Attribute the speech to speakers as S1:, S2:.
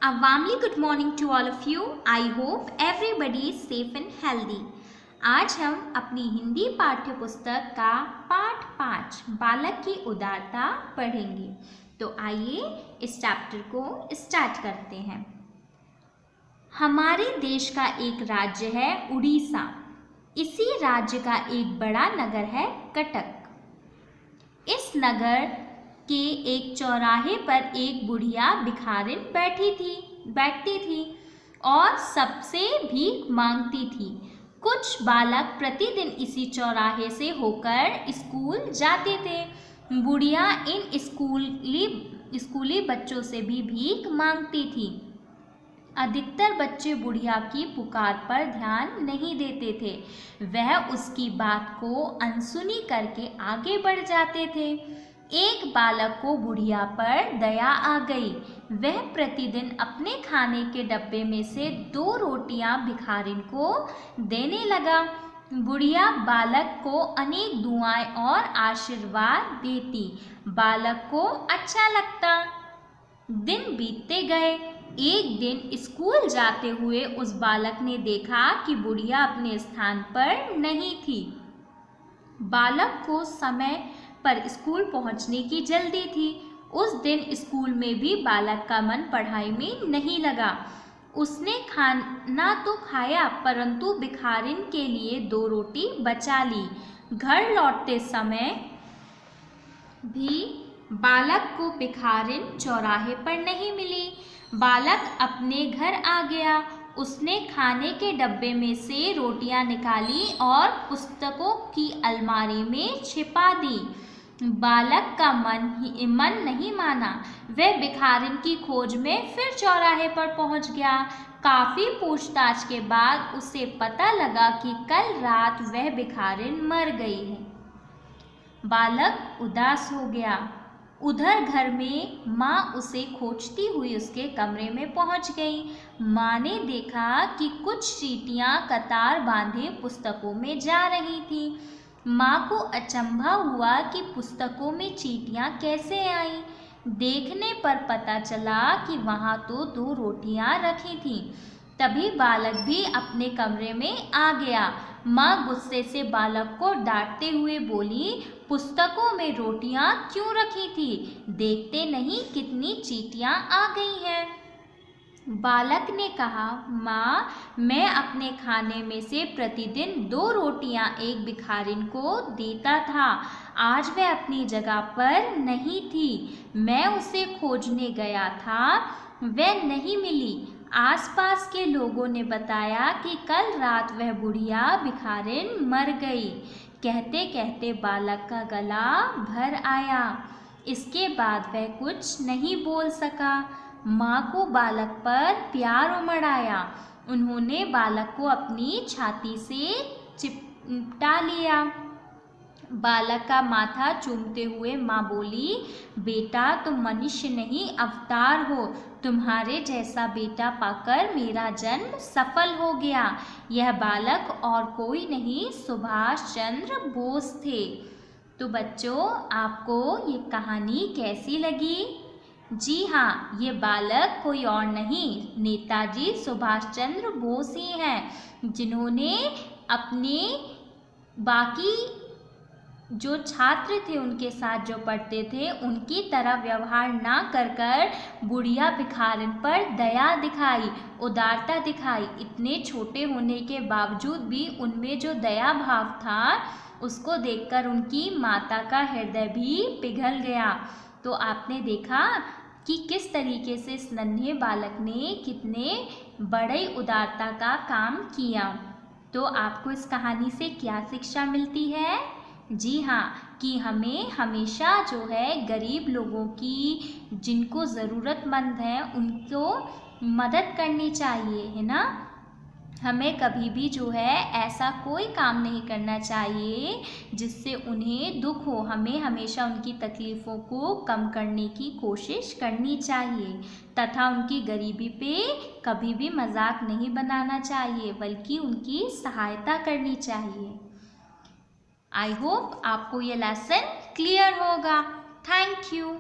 S1: A warmly good morning to all of you. I hope everybody is safe and healthy. आज हम अपनी हिंदी पाठ्य पुस्तक का पाठ 5 बालक की उदारता पढ़ेंगे। तो आइए इस चैप्टर को स्टार्ट करते हैं। हमारे देश का एक राज्य है उड़ीसा। इसी राज्य का एक बड़ा नगर है कटक। इस नगर के एक चौराहे पर एक बुढ़िया भिखारिन बैठती थी और सबसे भीख मांगती थी। कुछ बालक प्रतिदिन इसी चौराहे से होकर स्कूल जाते थे। बुढ़िया इन स्कूली बच्चों से भी भीख मांगती थी। अधिकतर बच्चे बुढ़िया की पुकार पर ध्यान नहीं देते थे। वह उसकी बात को अनसुनी करके आगे बढ़ जाते थे। एक बालक को बुढ़िया पर दया आ गई। वह प्रतिदिन अपने खाने के डब्बे में से 2 रोटियां भिखारिन को देने लगा। बुढ़िया बालक को अनेक दुआएं और आशीर्वाद देती। बालक को अच्छा लगता। दिन बीतते गए। एक दिन स्कूल जाते हुए उस बालक ने देखा कि बुढ़िया अपने स्थान पर नहीं थी। बालक को समय पर स्कूल पहुंचने की जल्दी थी। उस दिन स्कूल में भी बालक का मन पढ़ाई में नहीं लगा। उसने खाना तो खाया परंतु भिखारिन के लिए 2 रोटी बचा ली। घर लौटते समय भी बालक को भिखारिन चौराहे पर नहीं मिली। बालक अपने घर आ गया। उसने खाने के डब्बे में से रोटियां निकाली और पुस्तकों की अलमारी में छिपा दी। बालक का मन नहीं माना। वह भिखारिन की खोज में फिर चौराहे पर पहुंच गया। काफी पूछताछ के बाद उसे पता लगा कि कल रात वह भिखारिन मर गई है। बालक उदास हो गया। उधर घर में माँ उसे खोजती हुई उसके कमरे में पहुंच गई। माँ ने देखा कि कुछ चींटियां कतार बांधे पुस्तकों में जा रही थीं। माँ को अचंभा हुआ कि पुस्तकों में चींटियां कैसे आईं। देखने पर पता चला कि वहाँ तो 2 रोटियां रखी थीं। तभी बालक भी अपने कमरे में आ गया। माँ गुस्से से बालक को डांटते हुए बोली, पुस्तकों में रोटियां क्यों रखी थी? देखते नहीं कितनी चींटियां आ गई हैं। बालक ने कहा, माँ, मैं अपने खाने में से प्रतिदिन 2 रोटियां एक भिखारिन को देता था। आज वह अपनी जगह पर नहीं थी। मैं उसे खोजने गया था, वह नहीं मिली। आसपास के लोगों ने बताया कि कल रात वह बुढ़िया भिखारिन मर गई। कहते कहते बालक का गला भर आया। इसके बाद वह कुछ नहीं बोल सका। माँ को बालक पर प्यार उमड़ आया। उन्होंने बालक को अपनी छाती से चिपटा लिया। बालक का माथा चूमते हुए माँ बोली, बेटा, तुम मनुष्य नहीं अवतार हो। तुम्हारे जैसा बेटा पाकर मेरा जन्म सफल हो गया। यह बालक और कोई नहीं, सुभाष चंद्र बोस थे। तो बच्चों, आपको ये कहानी कैसी लगी? जी हाँ, ये बालक कोई और नहीं, नेताजी सुभाष चंद्र बोस ही हैं, जिन्होंने अपने बाकी जो छात्र थे उनके साथ जो पढ़ते थे उनकी तरह व्यवहार ना कर बुढ़िया भिखारिन पर दया दिखाई, उदारता दिखाई। इतने छोटे होने के बावजूद भी उनमें जो दया भाव था उसको देखकर उनकी माता का हृदय भी पिघल गया। तो आपने देखा कि किस तरीके से इस नन्हे बालक ने कितने बड़े उदारता का काम किया। तो आपको इस कहानी से क्या शिक्षा मिलती है? जी हाँ, कि हमें हमेशा जो है गरीब लोगों की, जिनको ज़रूरतमंद है, उनको मदद करनी चाहिए, है ना। हमें कभी भी जो है ऐसा कोई काम नहीं करना चाहिए जिससे उन्हें दुख हो। हमें हमेशा उनकी तकलीफ़ों को कम करने की कोशिश करनी चाहिए तथा उनकी गरीबी पे कभी भी मजाक नहीं बनाना चाहिए, बल्कि उनकी सहायता करनी चाहिए। आई होप आपको ये लेसन क्लियर होगा। Thank you.